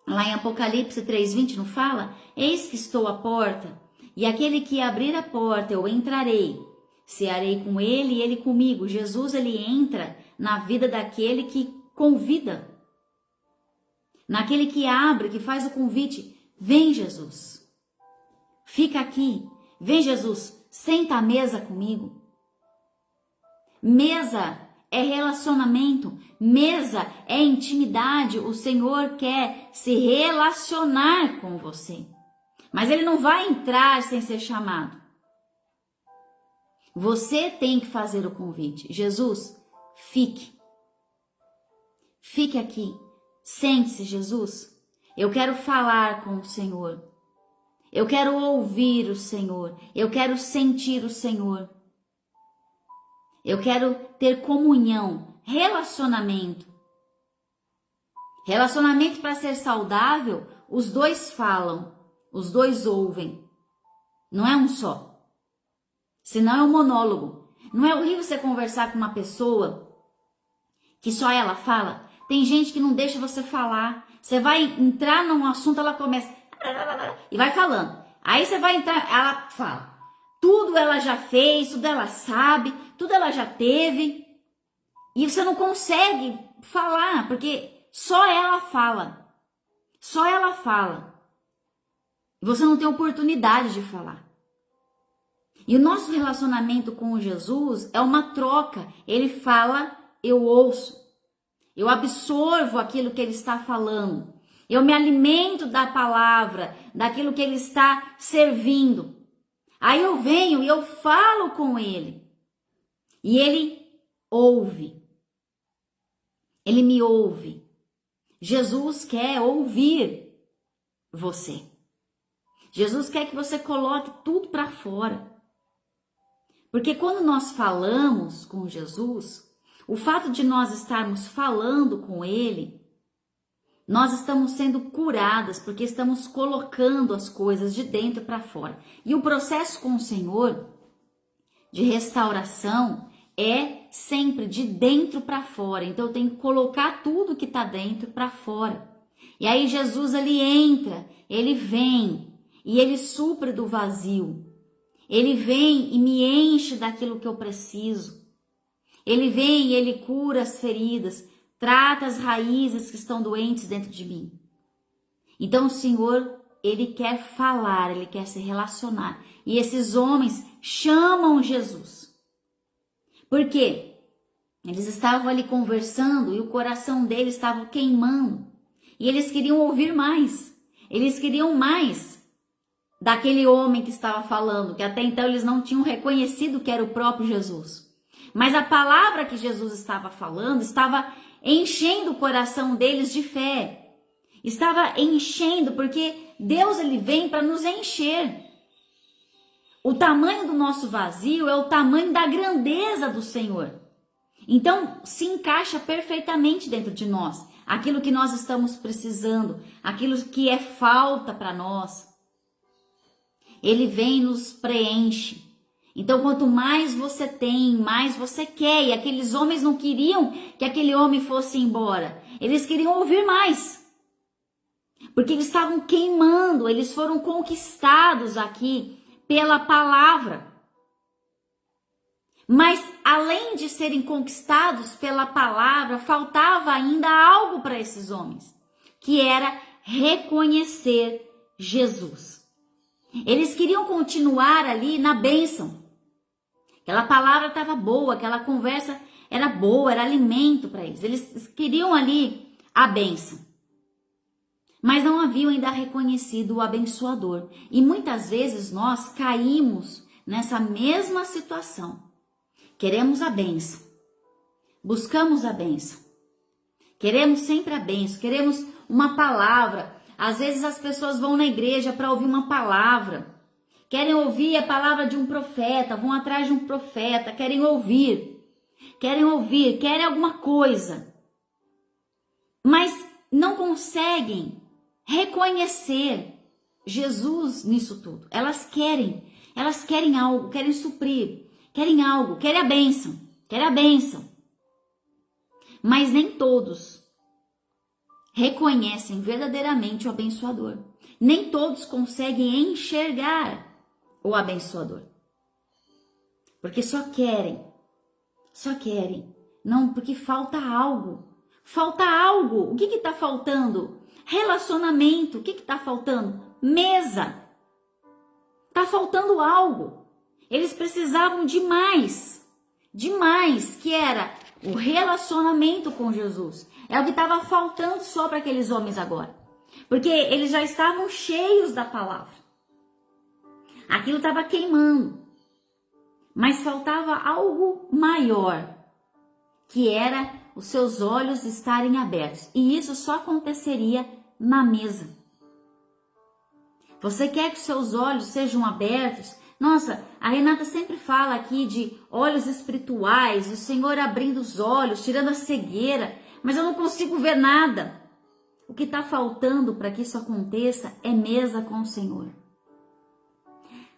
Lá em Apocalipse 3:20 não fala? Eis que estou à porta, e aquele que abrir a porta eu entrarei. Cearei com ele e ele comigo. Jesus, ele entra na vida daquele que convida. Naquele que abre, que faz o convite. Vem, Jesus. Fica aqui. Vem, Jesus. Senta à mesa comigo. Mesa é relacionamento, mesa é intimidade. O Senhor quer se relacionar com você, mas Ele não vai entrar sem ser chamado. Você tem que fazer o convite. Jesus, fique aqui, sente-se, Jesus. Eu quero falar com o Senhor, eu quero ouvir o Senhor, eu quero sentir o Senhor. Eu quero ter comunhão, relacionamento. Relacionamento, para ser saudável, os dois falam, os dois ouvem. Não é um só. Senão é um monólogo. Não é horrível você conversar com uma pessoa que só ela fala? Tem gente que não deixa você falar. Você vai entrar num assunto, ela começa e vai falando. Aí você vai entrar, ela fala. Tudo ela já fez, tudo ela sabe, tudo ela já teve. E você não consegue falar, porque só ela fala. Só ela fala. E você não tem oportunidade de falar. E o nosso relacionamento com Jesus é uma troca. Ele fala, eu ouço. Eu absorvo aquilo que ele está falando. Eu me alimento da palavra, daquilo que ele está servindo. Aí eu venho e eu falo com ele. E ele ouve. Ele me ouve. Jesus quer ouvir você. Jesus quer que você coloque tudo para fora. Porque quando nós falamos com Jesus, o fato de nós estarmos falando com ele, nós estamos sendo curadas, porque estamos colocando as coisas de dentro para fora. E o processo com o Senhor de restauração é sempre de dentro para fora. Então eu tenho que colocar tudo que está dentro para fora. E aí Jesus, ele entra, ele vem e ele supre do vazio. Ele vem e me enche daquilo que eu preciso. Ele vem e ele cura as feridas, trata as raízes que estão doentes dentro de mim. Então o Senhor, ele quer falar, ele quer se relacionar. E esses homens chamam Jesus. Por quê? Eles estavam ali conversando e o coração deles estava queimando. E eles queriam ouvir mais. Eles queriam mais daquele homem que estava falando, que até então eles não tinham reconhecido que era o próprio Jesus. Mas a palavra que Jesus estava falando estava enchendo o coração deles de fé. estava enchendo, porque Deus ele vem para nos encher. O tamanho do nosso vazio é o tamanho da grandeza do Senhor. Então, se encaixa perfeitamente dentro de nós, aquilo que nós estamos precisando, aquilo que é falta para nós. Ele vem e nos preenche. Então, quanto mais você tem, mais você quer. E aqueles homens não queriam que aquele homem fosse embora. Eles queriam ouvir mais. Porque eles estavam queimando, eles foram conquistados aqui pela palavra. Mas além de serem conquistados pela palavra, faltava ainda algo para esses homens, que era reconhecer Jesus. Eles queriam continuar ali na bênção. Aquela palavra estava boa, aquela conversa era boa, era alimento para eles. Eles queriam ali a bênção. Mas não haviam ainda reconhecido o abençoador. E muitas vezes nós caímos nessa mesma situação. Queremos a bênção, buscamos a bênção, queremos sempre a bênção, queremos uma palavra. Às vezes as pessoas vão na igreja para ouvir uma palavra, querem ouvir a palavra de um profeta, vão atrás de um profeta, querem alguma coisa, mas não conseguem reconhecer Jesus nisso tudo. Elas querem algo, querem suprir. Querem algo, querem a bênção. Mas nem todos reconhecem verdadeiramente o abençoador. Nem todos conseguem enxergar o abençoador. Porque só querem. Não, porque falta algo. O que está faltando? Relacionamento. O que está faltando? Mesa. Está faltando algo. Eles precisavam de mais, que era o relacionamento com Jesus. É o que estava faltando só para aqueles homens agora. Porque eles já estavam cheios da palavra. Aquilo estava queimando. Mas faltava algo maior, que era os seus olhos estarem abertos. E isso só aconteceria na mesa. Você quer que os seus olhos sejam abertos? Nossa, a Renata sempre fala aqui de olhos espirituais, o Senhor abrindo os olhos, tirando a cegueira, mas eu não consigo ver nada. O que está faltando para que isso aconteça é mesa com o Senhor.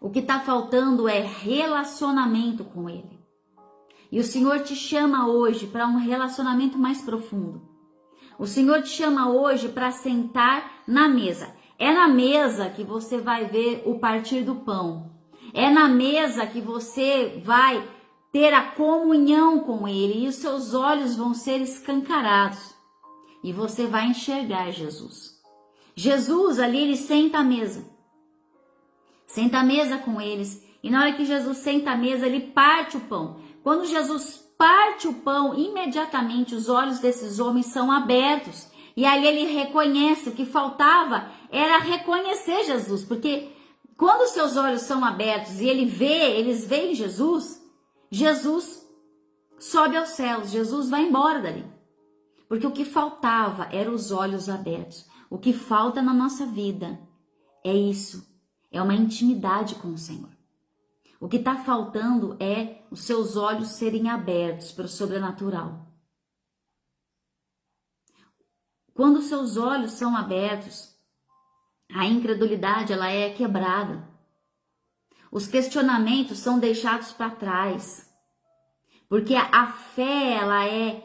O que está faltando é relacionamento com Ele. E o Senhor te chama hoje para um relacionamento mais profundo. O Senhor te chama hoje para sentar na mesa. É na mesa que você vai ver o partir do pão. É na mesa que você vai ter a comunhão com Ele e os seus olhos vão ser escancarados. E você vai enxergar Jesus. Jesus ali, ele senta à mesa. Senta à mesa com eles. E na hora que Jesus senta à mesa, ele parte o pão. Quando Jesus parte o pão, imediatamente os olhos desses homens são abertos. E aí ele reconhece, o que faltava era reconhecer Jesus, porque quando os seus olhos são abertos e eles veem Jesus, Jesus sobe aos céus, Jesus vai embora dali. Porque o que faltava eram os olhos abertos. O que falta na nossa vida é isso, é uma intimidade com o Senhor. O que está faltando é os seus olhos serem abertos para o sobrenatural. Quando os seus olhos são abertos, a incredulidade ela é quebrada. Os questionamentos são deixados para trás. Porque a fé ela é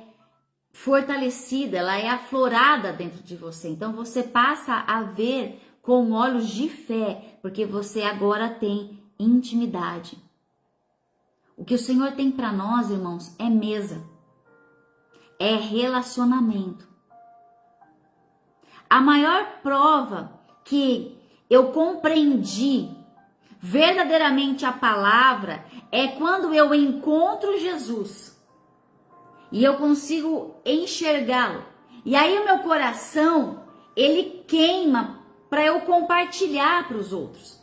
fortalecida, ela é aflorada dentro de você. Então você passa a ver com olhos de fé, porque você agora tem intimidade. O que o Senhor tem para nós, irmãos, é mesa. É relacionamento. A maior prova que eu compreendi verdadeiramente a palavra é quando eu encontro Jesus e eu consigo enxergá-lo. E aí o meu coração, ele queima para eu compartilhar para os outros.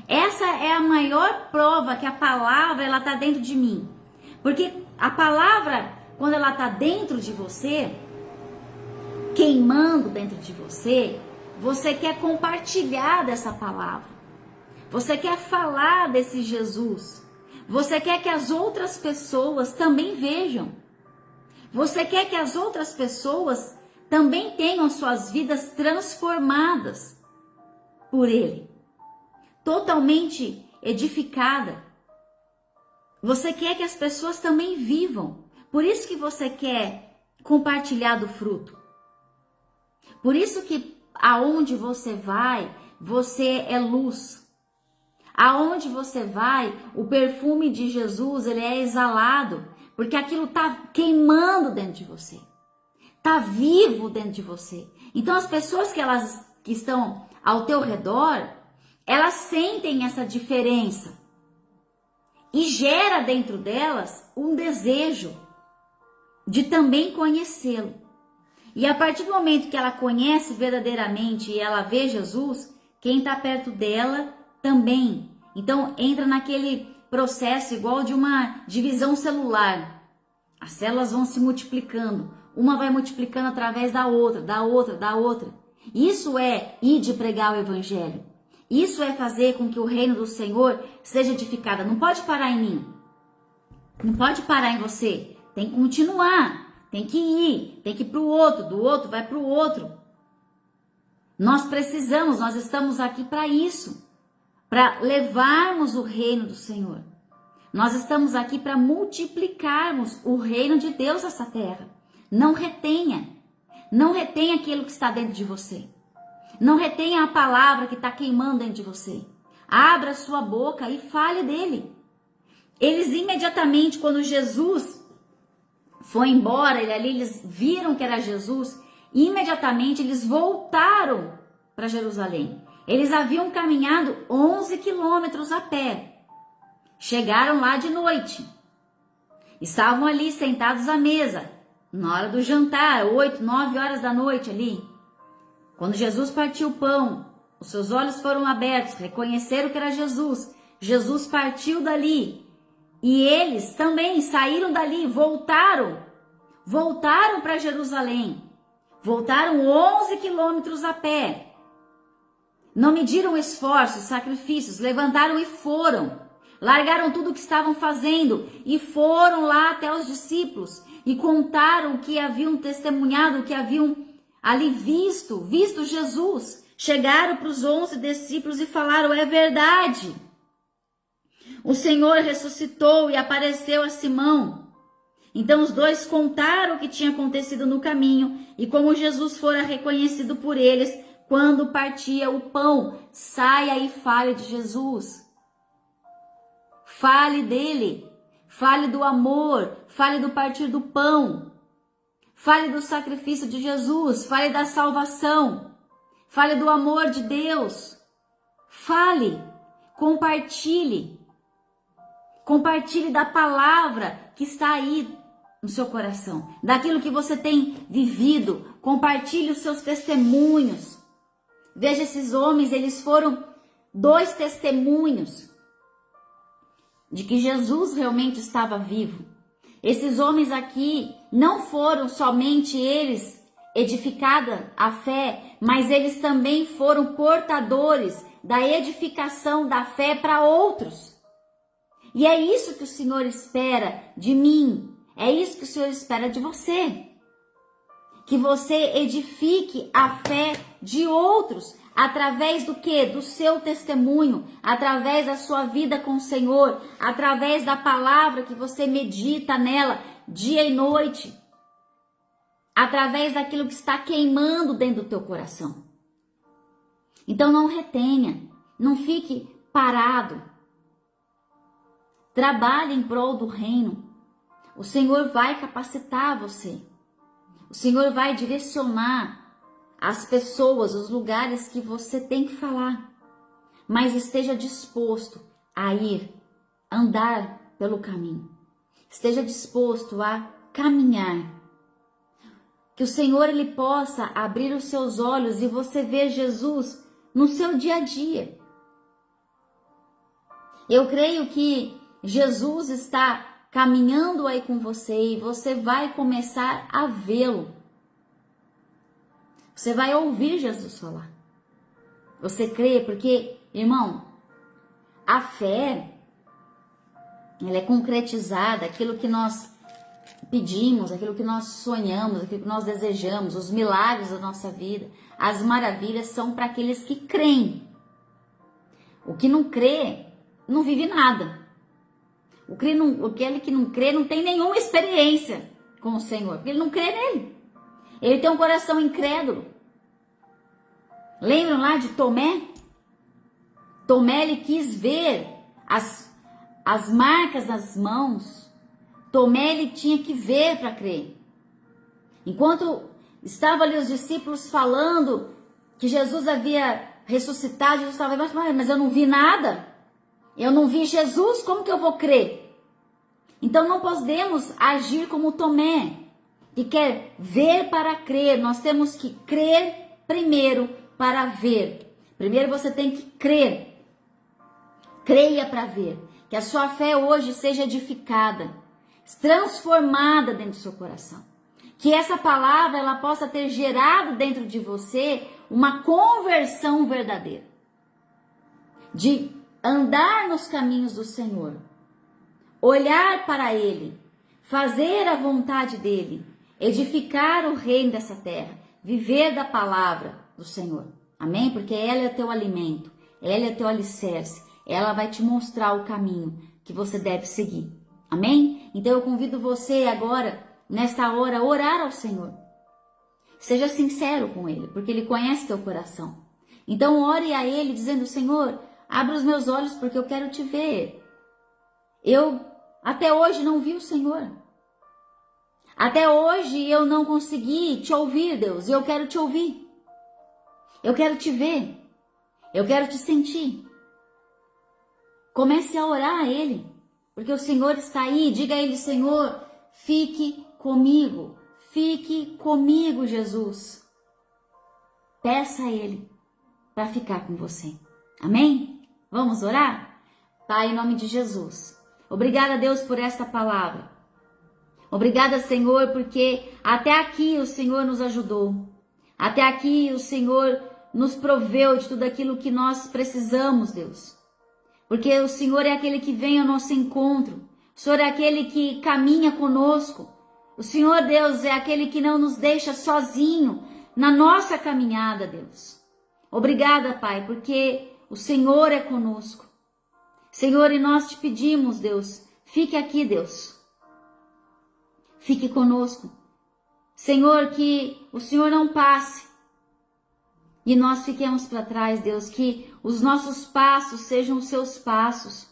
Essa é a maior prova que a palavra ela está dentro de mim. Porque a palavra, quando ela está dentro de você, queimando dentro de você, você quer compartilhar dessa palavra. Você quer falar desse Jesus. Você quer que as outras pessoas também vejam. Você quer que as outras pessoas também tenham suas vidas transformadas por Ele. Totalmente edificada. Você quer que as pessoas também vivam. Por isso que você quer compartilhar do fruto. Por isso que aonde você vai, você é luz. Aonde você vai, o perfume de Jesus, ele é exalado, porque aquilo está queimando dentro de você. Está vivo dentro de você. Então as pessoas que estão ao teu redor, elas sentem essa diferença. E gera dentro delas um desejo de também conhecê-lo. E a partir do momento que ela conhece verdadeiramente e ela vê Jesus, quem está perto dela também. Então entra naquele processo igual de uma divisão celular. As células vão se multiplicando. Uma vai multiplicando através da outra, da outra, da outra. Isso é ir de pregar o evangelho. Isso é fazer com que o reino do Senhor seja edificado. Não pode parar em mim. Não pode parar em você. Tem que continuar. Tem que ir para o outro. Do outro vai para o outro. Nós estamos aqui para isso. Para levarmos o reino do Senhor. Nós estamos aqui para multiplicarmos o reino de Deus nessa terra. Não retenha. Não retenha aquilo que está dentro de você. Não retenha a palavra que está queimando dentro de você. Abra sua boca e fale dele. Eles imediatamente, quando Jesus foi embora, eles viram que era Jesus, imediatamente eles voltaram para Jerusalém. Eles haviam caminhado 11 quilômetros a pé. Chegaram lá de noite. Estavam ali sentados à mesa, na hora do jantar, 8, 9 horas da noite ali. Quando Jesus partiu o pão, os seus olhos foram abertos, reconheceram que era Jesus. Jesus partiu dali. E eles também saíram dali, voltaram para Jerusalém. Voltaram 11 quilômetros a pé. Não mediram esforços, sacrifícios, levantaram e foram. Largaram tudo o que estavam fazendo e foram lá até os discípulos e contaram o que haviam testemunhado, o que haviam ali visto Jesus. Chegaram para os 11 discípulos e falaram: é verdade. O Senhor ressuscitou e apareceu a Simão. Então os dois contaram o que tinha acontecido no caminho e como Jesus fora reconhecido por eles quando partia o pão. Saia e fale de Jesus. Fale dele. Fale do amor. Fale do partir do pão. Fale do sacrifício de Jesus. Fale da salvação. Fale do amor de Deus. Fale. Compartilhe. Compartilhe da palavra que está aí no seu coração. Daquilo que você tem vivido. Compartilhe os seus testemunhos. Veja, esses homens, eles foram 2 testemunhos de que Jesus realmente estava vivo. Esses homens aqui não foram somente eles edificada a fé, mas eles também foram portadores da edificação da fé para outros. E é isso que o Senhor espera de mim, é isso que o Senhor espera de você. Que você edifique a fé de outros, através do quê? Do seu testemunho, através da sua vida com o Senhor, através da palavra que você medita nela dia e noite, através daquilo que está queimando dentro do teu coração. Então não retenha, não fique parado. Trabalhe em prol do reino. O Senhor vai capacitar você. O Senhor vai direcionar as pessoas, os lugares que você tem que falar. Mas esteja disposto a ir, andar pelo caminho. Esteja disposto a caminhar. Que o Senhor ele possa abrir os seus olhos e você ver Jesus no seu dia a dia. Eu creio que Jesus está caminhando aí com você e você vai começar a vê-lo. Você vai ouvir Jesus falar. Você crê, porque, irmão, a fé, ela é concretizada, aquilo que nós pedimos, aquilo que nós sonhamos, aquilo que nós desejamos, os milagres da nossa vida, as maravilhas são para aqueles que creem. O que não crê, não vive nada. Aquele que não crê não tem nenhuma experiência com o Senhor, porque ele não crê nele. Ele tem um coração incrédulo. Lembram lá de Tomé? Tomé, ele quis ver as marcas nas mãos. Tomé, ele tinha que ver para crer. Enquanto estavam ali os discípulos falando que Jesus havia ressuscitado, Jesus estava, mas eu não vi nada. Eu não vi Jesus, como que eu vou crer? Então não podemos agir como Tomé, que quer ver para crer. Nós temos que crer primeiro para ver. Primeiro você tem que crer. Creia para ver. Que a sua fé hoje seja edificada, transformada dentro do seu coração. Que essa palavra ela possa ter gerado dentro de você uma conversão verdadeira. De andar nos caminhos do Senhor. Olhar para Ele. Fazer a vontade dEle. Edificar o reino dessa terra. Viver da palavra do Senhor. Amém? Porque ela é teu alimento. Ela é teu alicerce. Ela vai te mostrar o caminho que você deve seguir. Amém? Então eu convido você agora, nesta hora, a orar ao Senhor. Seja sincero com Ele, porque Ele conhece teu coração. Então ore a Ele dizendo, Senhor, abra os meus olhos porque eu quero te ver. Eu até hoje não vi o Senhor. Até hoje eu não consegui te ouvir, Deus, e eu quero te ouvir. Eu quero te ver. Eu quero te sentir. Comece a orar a Ele, porque o Senhor está aí. Diga a Ele, Senhor, fique comigo, Jesus. Peça a Ele para ficar com você. Amém? Vamos orar? Pai, em nome de Jesus. Obrigada, Deus, por esta palavra. Obrigada, Senhor, porque até aqui o Senhor nos ajudou. Até aqui o Senhor nos proveu de tudo aquilo que nós precisamos, Deus. Porque o Senhor é aquele que vem ao nosso encontro. O Senhor é aquele que caminha conosco. O Senhor, Deus, é aquele que não nos deixa sozinho na nossa caminhada, Deus. Obrigada, Pai, porque o Senhor é conosco. Senhor, e nós te pedimos, Deus, fique aqui, Deus. Fique conosco. Senhor, que o Senhor não passe e nós fiquemos para trás, Deus, que os nossos passos sejam os seus passos.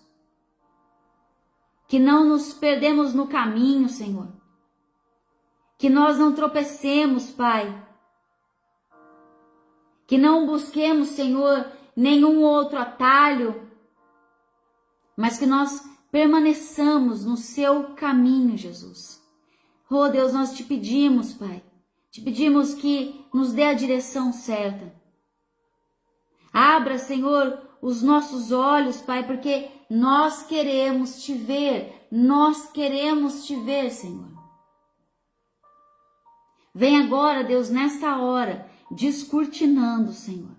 Que não nos perdemos no caminho, Senhor. Que nós não tropecemos, Pai. Que não busquemos, Senhor, nenhum outro atalho, mas que nós permaneçamos no seu caminho, Jesus. Oh, Deus, nós te pedimos, Pai. Te pedimos que nos dê a direção certa. Abra, Senhor, os nossos olhos, Pai, porque nós queremos te ver. Nós queremos te ver, Senhor. Vem agora, Deus, nesta hora, descortinando, Senhor.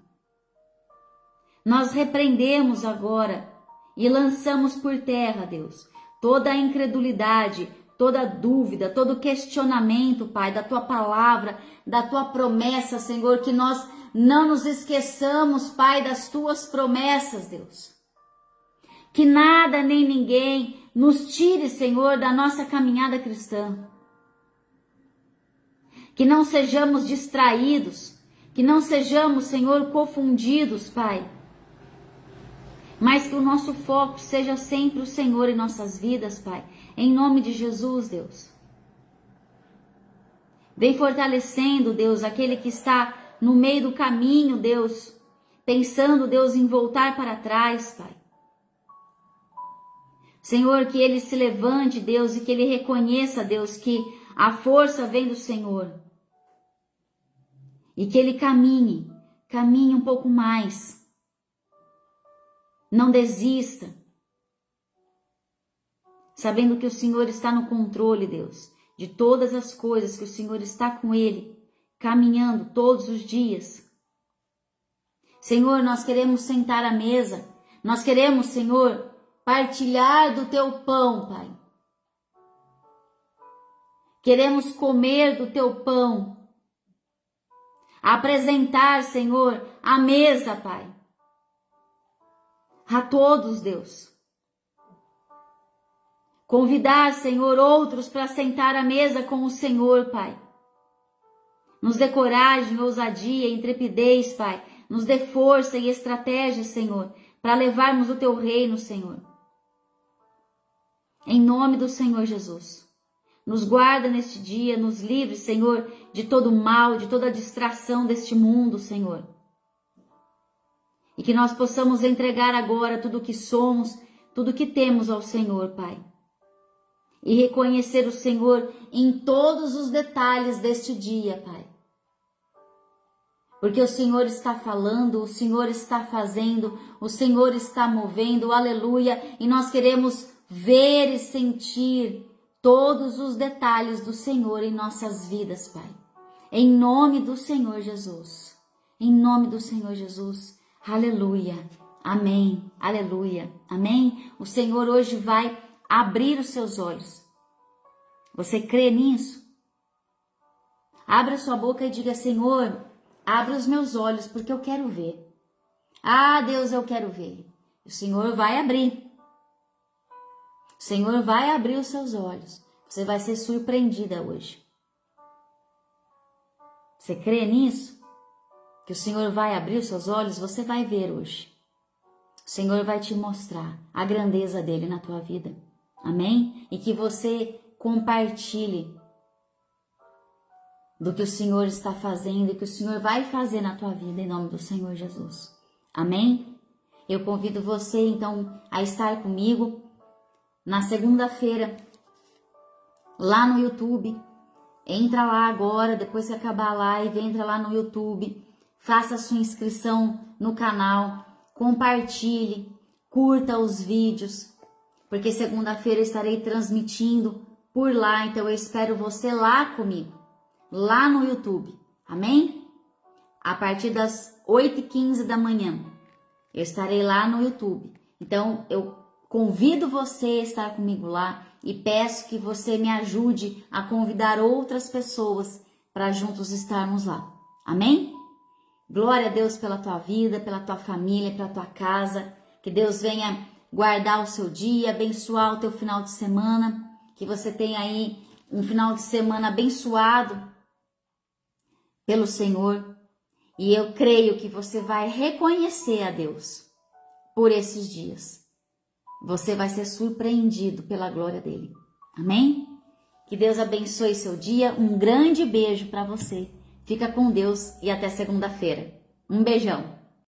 Nós repreendemos agora e lançamos por terra, Deus, toda a incredulidade, toda dúvida, todo questionamento, Pai, da Tua palavra, da Tua promessa, Senhor, que nós não nos esqueçamos, Pai, das Tuas promessas, Deus. Que nada nem ninguém nos tire, Senhor, da nossa caminhada cristã. Que não sejamos distraídos, que não sejamos, Senhor, confundidos, Pai. Mas que o nosso foco seja sempre o Senhor em nossas vidas, Pai. Em nome de Jesus, Deus. Vem fortalecendo, Deus, aquele que está no meio do caminho, Deus, pensando, Deus, em voltar para trás, Pai. Senhor, que ele se levante, Deus, e que ele reconheça, Deus, que a força vem do Senhor. E que ele caminhe um pouco mais. Não desista. Sabendo que o Senhor está no controle, Deus, de todas as coisas, que o Senhor está com ele caminhando todos os dias. Senhor, nós queremos sentar à mesa, nós queremos, Senhor, partilhar do teu pão, Pai. Queremos comer do teu pão, apresentar, Senhor, a mesa, Pai, a todos, Deus. Convidar, Senhor, outros para sentar à mesa com o Senhor, Pai. Nos dê coragem, ousadia, intrepidez, Pai. Nos dê força e estratégia, Senhor, para levarmos o teu reino, Senhor. Em nome do Senhor Jesus. Nos guarda neste dia, nos livre, Senhor, de todo mal, de toda distração deste mundo, Senhor. E que nós possamos entregar agora tudo o que somos, tudo o que temos ao Senhor, Pai. E reconhecer o Senhor em todos os detalhes deste dia, Pai. Porque o Senhor está falando, o Senhor está fazendo, o Senhor está movendo, aleluia. E nós queremos ver e sentir todos os detalhes do Senhor em nossas vidas, Pai. Em nome do Senhor Jesus. Em nome do Senhor Jesus. Aleluia. Amém. Aleluia. Amém. O Senhor hoje vai abrir os seus olhos. Você crê nisso? Abra sua boca e diga: Senhor, abre os meus olhos porque eu quero ver. Ah, Deus, eu quero ver. O Senhor vai abrir. O Senhor vai abrir os seus olhos. Você vai ser surpreendida hoje. Você crê nisso? Que o Senhor vai abrir os seus olhos? Você vai ver hoje. O Senhor vai te mostrar a grandeza dele na tua vida. Amém? E que você compartilhe do que o Senhor está fazendo e que o Senhor vai fazer na tua vida em nome do Senhor Jesus. Amém? Eu convido você então a estar comigo na segunda-feira lá no YouTube. Entra lá agora, depois que acabar a live, entra lá no YouTube, faça a sua inscrição no canal, compartilhe, curta os vídeos, porque segunda-feira estarei transmitindo por lá, então eu espero você lá comigo, lá no YouTube, amém? A partir das 8h15 da manhã, eu estarei lá no YouTube, então eu convido você a estar comigo lá e peço que você me ajude a convidar outras pessoas para juntos estarmos lá, amém? Glória a Deus pela tua vida, pela tua família, pela tua casa, que Deus venha guardar o seu dia, abençoar o teu final de semana, que você tenha aí um final de semana abençoado pelo Senhor. E eu creio que você vai reconhecer a Deus por esses dias. Você vai ser surpreendido pela glória dele. Amém? Que Deus abençoe seu dia. Um grande beijo para você. Fica com Deus e até segunda-feira. Um beijão.